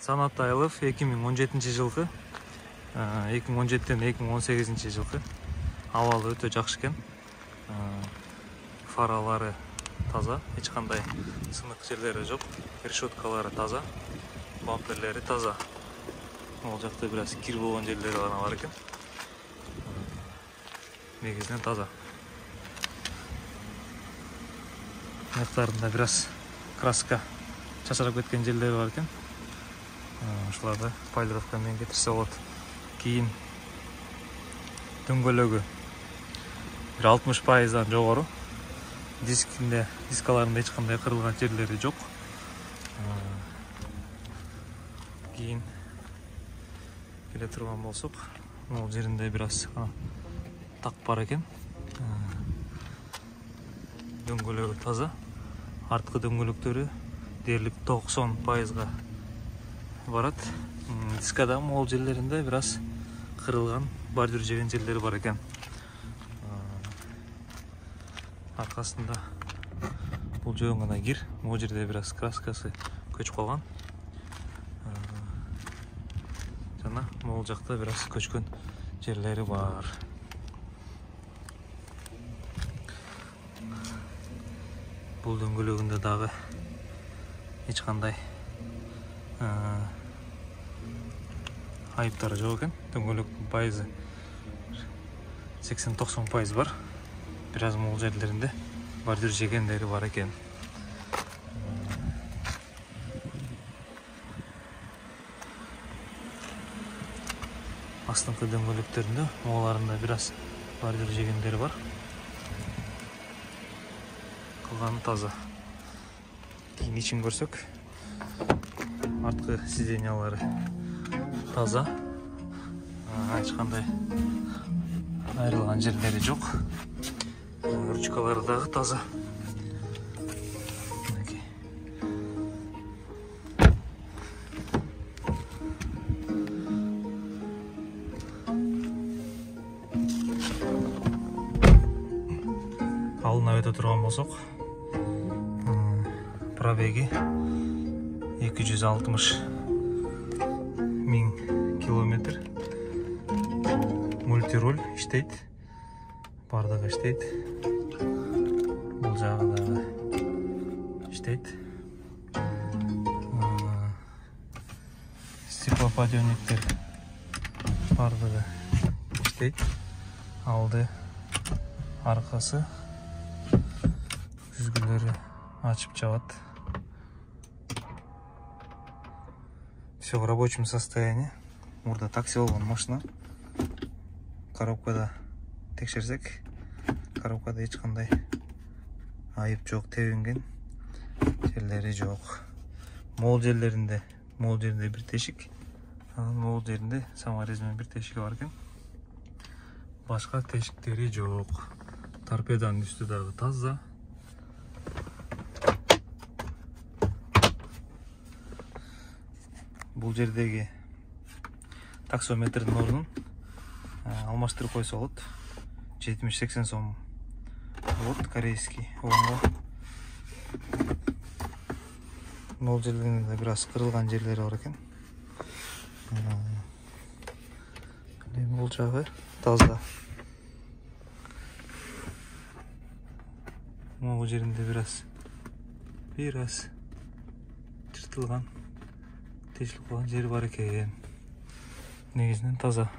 Санат Айлов 2017 жылғы 2017-тен 2018 жылғы авалы өтө жакшы экен. Фаралары таза, эч кандай сынык жерлери жок, решеткалары таза, бамперлери таза. Ол жакта бир аз кир болгон жерлери гана бар экен. Негизинен таза. Аяктарында бир аз краска чачырап кеткен жерлери бар экен. Ушуларды полировка менен кетирсе болот. Кийин дөңгөлөгү бир 60%дан жогору. Дискаларында эч кандай кырылган жерлери жок. Кийин келе турган болсок, бул жеринде бир аз так бар экен. Дөңгөлөгү таза. Арткы дөңгөлөктөрү дээрлик 90%га барат. Дискада мол жерлеринде бир аз кырылган, бордюр жеген жерлери бар экен. Аркасында бул жөн гана кир, могу жерде бир аз краскасы көчүп калган. Жана могул жакта бир аз көчкөн жерлери бар. Бул дөңгөлөгүндө дагы эч кандай айыптары жок экен. Дөңгөлөктүн пайызы 80-90% бар. Бир аз могул жерлеринде бордюр жегендери бар экен. Астыңкы дөңгөлөктөрүндө моголарында бир аз бордюр жегендери бар. Калганы таза. Кийин ичин көрсөк, арткы сиденьялары таза. Эч кандай айрылган жерлери жок. Ручкалары дагы таза. Алына өтө турган болсок, пробеги 260 000 километр. Мультироль иштейт, бардыгы иштейт. Бул жагы дагы иштейт. Стеклоподъемниктер бардыгы иштейт. Алды, аркасы, жүзгүлөрү ачып жабат. Все в рабочем состоянии. Мурда такси болгон машина. Коробкада текшерсек, коробкада эч кандай айып жок, тебинген жерлери жок. Могул жерде бир тешик, анан могул жеринде саморез менен бир тешиги бар экен. Башка тешиктери жок. Торпеданын үстү дагы таза. Бул жердеги таксометрдин ордун алмаштырып койсо болот. 70-80 сом болот, корейский оңго. Могул жерлеринде бир аз кырылган жерлери бар экен. Бул жагы таза. Могул жеринде бир аз жыртылган, тешилип калган жери бар экен. Негизинен таза.